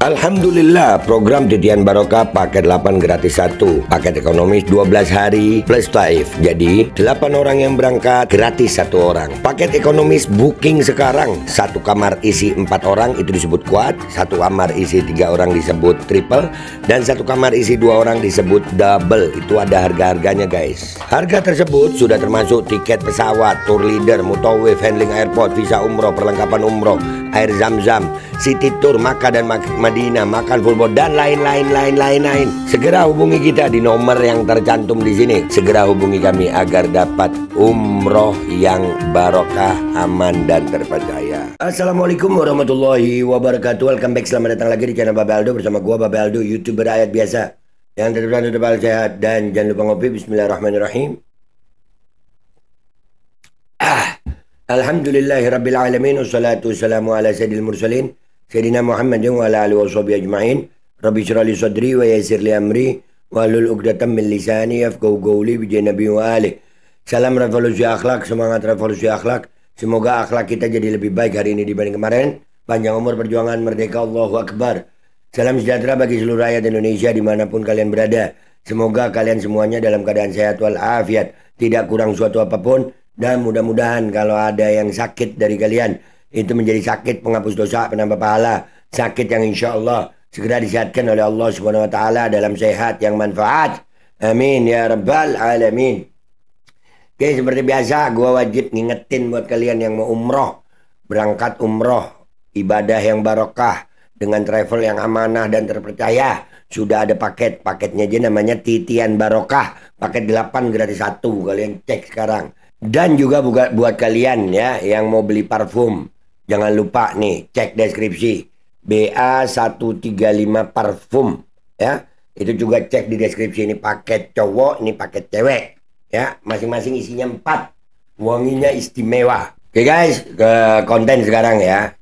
Alhamdulillah, program Titian Barokah paket 8 gratis 1, paket ekonomis 12 hari plus taif. Jadi 8 orang yang berangkat gratis 1 orang. Paket ekonomis booking sekarang, 1 kamar isi 4 orang itu disebut quad, 1 kamar isi 3 orang disebut triple, dan 1 kamar isi 2 orang disebut double. Itu ada harga-harganya guys. Harga tersebut sudah termasuk tiket pesawat, tour leader, mutawif, handling airport, visa umroh, perlengkapan umroh, air zam-zam, city tour, Makkah dan Madinah, makan full board, dan lain-lain. Segera hubungi kita di nomor yang tercantum di sini. Segera hubungi kami agar dapat umroh yang barokah, aman dan terpercaya. Assalamualaikum warahmatullahi wabarakatuh. Welcome back, selamat datang lagi di channel Babe Aldo bersama gua Babe Aldo, YouTuber rakyat biasa yang tetap sehat dan jangan lupa ngopi. Bismillahirrahmanirrahim. Alhamdulillahirabbil alamin, wassalatu wassalamu ala sayyidil mursalin Sayyidina Muhammad wa ala alihi washabihi ajma'in. Rabbi shrah li sadri wa yassir li amri wahlul 'uqdatam min lisani yafqahu qawli bi nabi wa alihi. Salam revolusi akhlak, semangat revolusi akhlak. Semoga akhlak kita jadi lebih baik hari ini dibanding kemarin. Panjang umur, perjuangan, merdeka, Allahu Akbar. Salam sejahtera bagi seluruh rakyat Indonesia dimanapun kalian berada. Semoga kalian semuanya dalam keadaan sehat walafiat, tidak kurang suatu apapun. Dan mudah-mudahan kalau ada yang sakit dari kalian, itu menjadi sakit penghapus dosa, penambah pahala, sakit yang insya Allah segera disehatkan oleh Allah Subhanahu Wa Taala dalam sehat yang manfaat. Amin ya rabbal alamin. Oke, seperti biasa gua wajib ngingetin buat kalian yang mau umroh, berangkat umroh, ibadah yang barokah dengan travel yang amanah dan terpercaya. Sudah ada paketnya aja namanya Titian Barokah, paket 8 gratis 1. Kalian cek sekarang. Dan juga buat kalian ya yang mau beli parfum, jangan lupa nih cek deskripsi BA135 parfum ya. Itu juga cek di deskripsi, ini paket cowok, ini paket cewek ya. Masing-masing isinya 4. Wanginya istimewa. Oke guys, ke konten sekarang ya.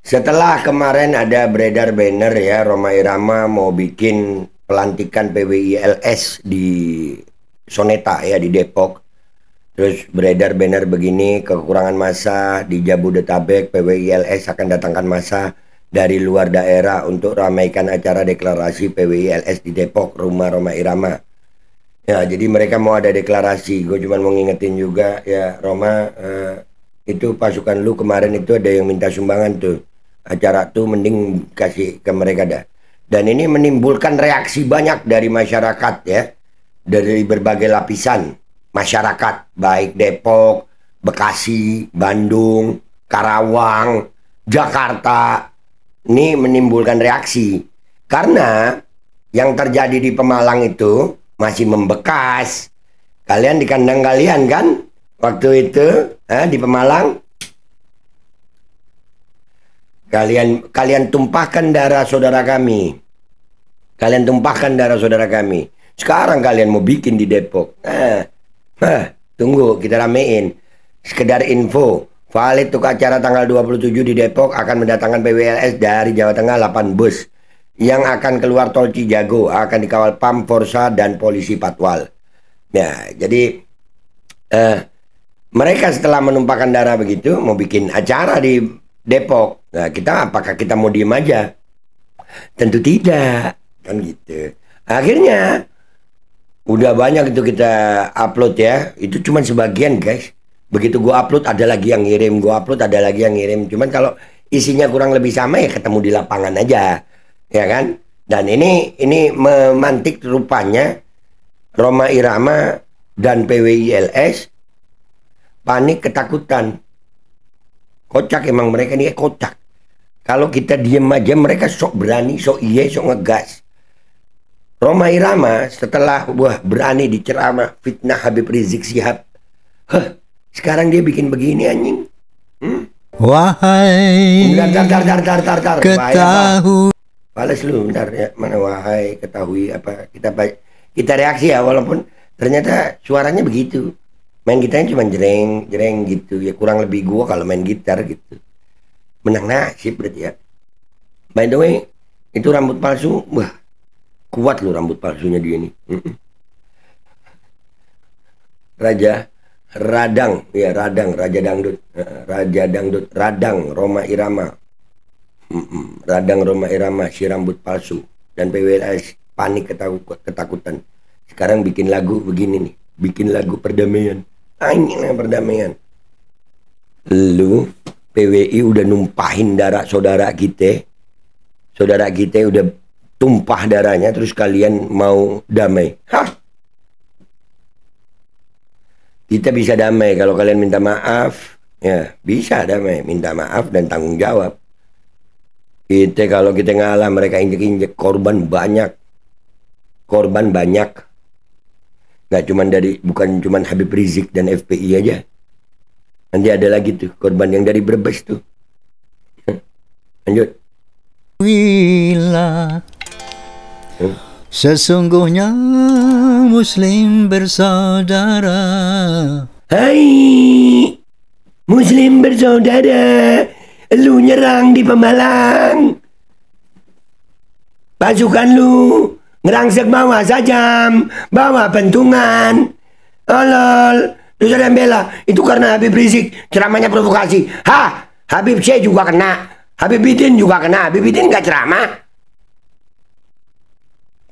Setelah kemarin ada beredar banner ya, Rhoma Irama mau bikin pelantikan PWILS di Soneta ya, di Depok. Terus beredar banner begini, kekurangan massa di Jabodetabek, PWILS akan datangkan massa dari luar daerah untuk ramaikan acara deklarasi PWILS di Depok, rumah Rhoma Irama. Ya, jadi mereka mau ada deklarasi. Gue cuma mau ngingetin juga ya, Rhoma, itu pasukan lu kemarin itu ada yang minta sumbangan tuh. Acara tuh mending kasih ke mereka dah. Dan ini menimbulkan reaksi banyak dari masyarakat ya, dari berbagai lapisan masyarakat, baik Depok, Bekasi, Bandung, Karawang, Jakarta. Ini menimbulkan reaksi karena yang terjadi di Pemalang itu masih membekas. Kalian di kandang kalian kan waktu itu di Pemalang, kalian tumpahkan darah saudara kami. Kalian tumpahkan darah saudara kami. Sekarang kalian mau bikin di Depok. Tunggu, kita ramein. Sekedar info, valid untuk acara tanggal 27 di Depok akan mendatangkan PWLS dari Jawa Tengah 8 bus yang akan keluar tol Cijago, akan dikawal Pam, Forsa, dan polisi Patwal. Nah, jadi mereka setelah menumpahkan darah begitu mau bikin acara di Depok. Nah, apakah kita mau diem aja? Tentu tidak, kan gitu. Akhirnya udah banyak itu kita upload ya. Itu cuman sebagian guys. Begitu gua upload ada lagi yang ngirim, gua upload ada lagi yang ngirim. Cuman kalau isinya kurang lebih sama ya ketemu di lapangan aja, ya kan? Dan ini memantik rupanya Rhoma Irama dan PWILS panik, ketakutan. Kocak emang mereka ini, kocak. Kalau kita diem aja mereka sok berani, sok ngegas. Rhoma Irama setelah berani diceramah fitnah Habib Rizik Syihab, sekarang dia bikin begini anjing. Wahai ketahui, balas lu bentar ya, mana wahai ketahui apa, kita reaksi ya, walaupun ternyata suaranya begitu. Main gitarnya cuma jreng gitu ya, kurang lebih gua kalau main gitar gitu. Menang nasib berarti ya. By the way, itu rambut palsu, kuat loh rambut palsunya dia ini. Raja Radang, ya Radang, Raja Dangdut, Rhoma Irama. Radang Rhoma Irama, si rambut palsu, dan PWLS panik ketakutan. Sekarang bikin lagu begini nih, bikin lagu perdamaian. Anjing perdamaian. Lu PWI udah numpahin darah saudara kita udah tumpah darahnya, terus kalian mau damai. Hah? Kita bisa damai kalau kalian minta maaf. Ya, bisa damai, minta maaf dan tanggung jawab. Kalau kita ngalah, mereka injek-injek, korban banyak. Bukan cuman Habib Rizik dan FPI aja. Nanti ada lagi tuh korban yang dari Brebes tuh. Lanjut. Sesungguhnya Muslim bersaudara. Hai Muslim bersaudara, lu nyerang di Pemalang, pasukan lu ngerangsek bawa sajam, bawa pentungan. Olol, terus ada yang bela itu karena Habib Rizik ceramahnya provokasi. Habib C juga kena, Habib Bidin juga kena. Habib Bidin gak ceramah.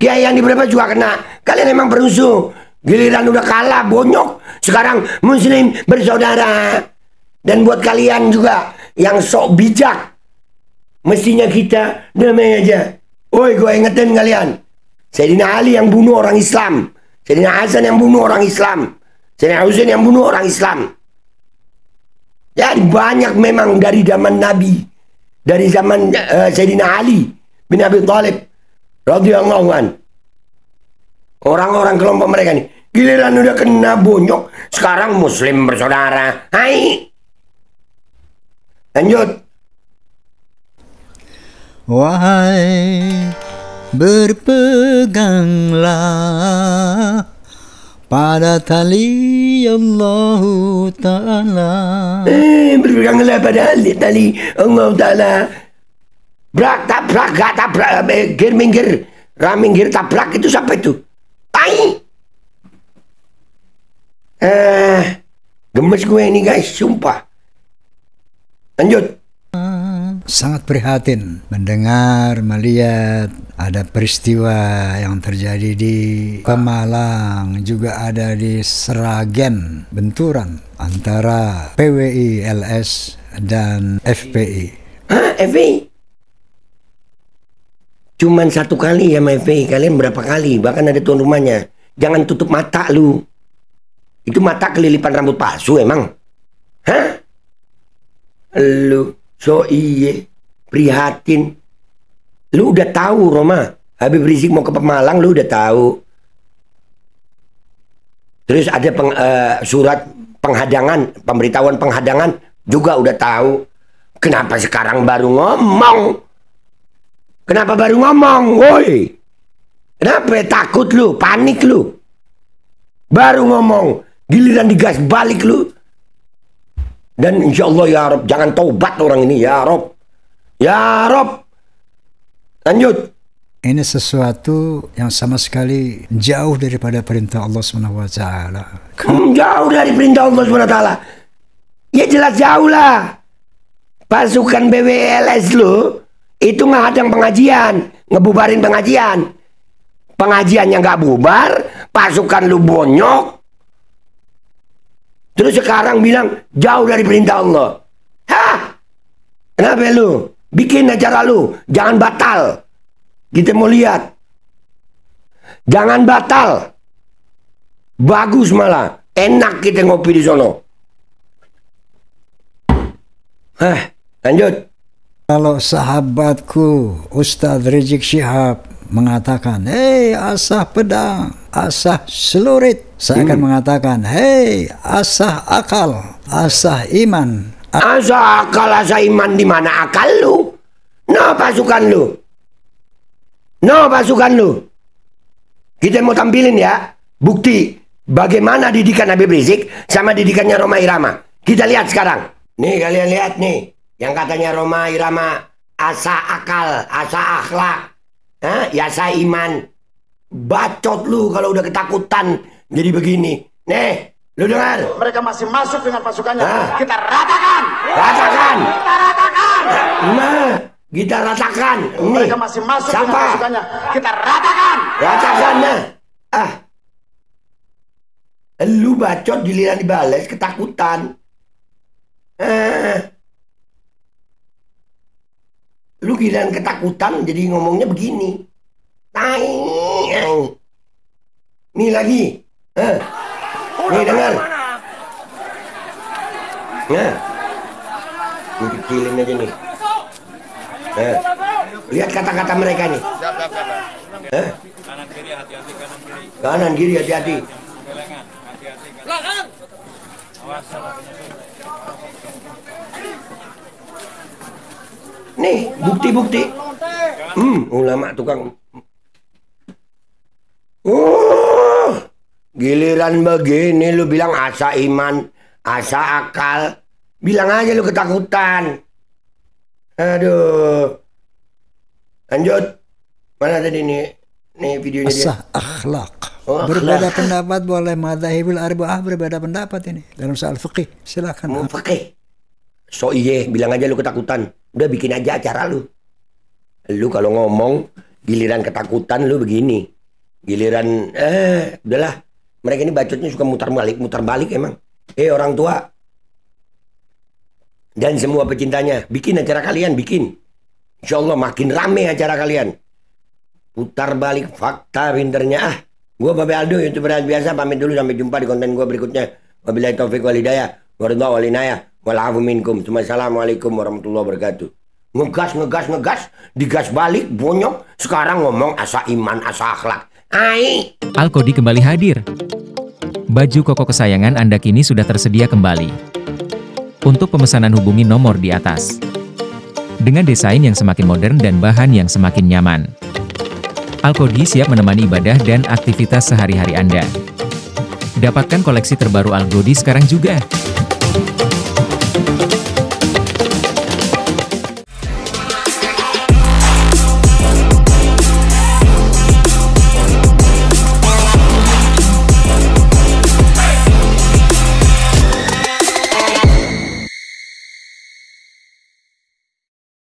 Kiai yang di Brebes juga kena. Kalian emang berusuh. Giliran udah kalah bonyok, sekarang Muslim bersaudara. Dan buat kalian juga yang sok bijak, mestinya kita damai aja. Woi, gue ingetin kalian, Sayyidina Ali yang bunuh orang Islam, Sayyidina Hasan yang bunuh orang Islam, Sayyidina Husain yang bunuh orang Islam. Jadi banyak memang dari zaman Nabi, dari zaman Sayyidina Ali bin Abi Thalib radhiyallahu an. Orang-orang kelompok mereka nih, giliran udah kena bonyok, sekarang Muslim bersaudara. Hai. Lanjut. Wahai, berpeganglah pada tali Allah Ta'ala. Berpeganglah pada tali Allah Ta'ala. Brak, tabrak, gak tabrak, gir, minggir, raminggir, tabrak, itu siapa itu? Tai. Gemes gue ini guys, sumpah. Lanjut. Sangat prihatin mendengar, melihat ada peristiwa yang terjadi di Pemalang, juga ada di Sragen, benturan antara PWI LS dan FPI. FPI? Cuman satu kali ya sama FPI, kalian berapa kali? Bahkan ada tuan rumahnya. Jangan tutup mata lu. Itu mata kelilipan rambut palsu emang? Hah? Lu so iye, prihatin. Lu udah tahu Roma, Habib Rizik mau ke Pemalang, lu udah tahu. Terus ada surat penghadangan, pemberitahuan penghadangan juga udah tahu. Kenapa sekarang baru ngomong? Kenapa baru ngomong? Woi, kenapa takut lu, panik lu? Baru ngomong, giliran digas balik lu. Dan insya Allah ya Rob, jangan taubat orang ini ya Rob. Ya Rob. Lanjut. Ini sesuatu yang sama sekali jauh daripada perintah Allah SWT. Jauh dari perintah Allah SWT. Ya jelas jauh lah. Pasukan BWLS lu itu ngehadang pengajian, ngebubarin pengajian. Pengajiannya nggak bubar, pasukan lu bonyok. Terus sekarang bilang jauh dari perintah Allah. Hah? Kenapa lu? Bikin acara lu, jangan batal. Kita mau lihat. Jangan batal. Bagus malah, enak kita ngopi di sono. Lanjut. Kalau sahabatku Ustadz Rizik Syihab mengatakan, hei asah pedang, asah celurit, saya akan mengatakan, hei asah akal, asah iman. Asah akal, asah iman, di mana akal lu? No pasukan lu. No pasukan lu. Kita mau tampilin ya bukti bagaimana didikan Habib Rizik sama didikannya Rhoma Irama. Kita lihat sekarang. Nih kalian lihat nih, yang katanya Rhoma Irama asa akal, asa akhlak, yasa iman. Bacot lu kalau udah ketakutan jadi begini. Nih, lu dengar? Mereka masih masuk dengan pasukannya. Kita ratakan. Ratakan. Kita ratakan. Kita ratakan. Mereka masih masuk dengan Siapa? pasukannya. Kita ratakan. Ratakan nah. Lu bacot giliran dibales ketakutan. Lu giliran ketakutan jadi ngomongnya begini. Nih lagi. Nih dengar. Nah. Ini kecilin aja nih. Lihat kata-kata mereka nih. Kanan kiri hati-hati, kanan kiri. Kanan kiri hati-hati. Belengan, hati-hati. Belakang. Awas. Nih, bukti-bukti. Ulama tukang. Giliran begini lu bilang asa iman, asa akal. Bilang aja lu ketakutan. Aduh. Lanjut. Mana tadi nih videonya dia? Asah akhlak. Oh, Berbeda akhlak. pendapat boleh, madzhabul arba'ah berbeda pendapat ini dalam soal fikih. Silakan. Mau pakai. So iye, bilang aja lu ketakutan. Udah bikin aja acara lu. Lu kalau ngomong giliran ketakutan lu begini. Giliran udahlah. Mereka ini bacotnya suka mutar balik emang. Orang tua. Dan semua pecintanya, bikin acara kalian, bikin. Insya Allah makin rame acara kalian. Putar balik fakta pinternya. Gua Babe Aldo, YouTuber biasa, pamit dulu, sampai jumpa di konten gua berikutnya. Wabillahi taufiq wal hidayah, waridha wal inayah, wal afu minkum. Assalamualaikum warahmatullahi wabarakatuh. Ngegas, digas balik, bonyok. Sekarang ngomong asa iman, asa akhlak. Al-Kodi kembali hadir. Baju koko kesayangan Anda kini sudah tersedia kembali. Untuk pemesanan hubungi nomor di atas. Dengan desain yang semakin modern dan bahan yang semakin nyaman. Al-Kodi siap menemani ibadah dan aktivitas sehari-hari Anda. Dapatkan koleksi terbaru Al-Kodi sekarang juga.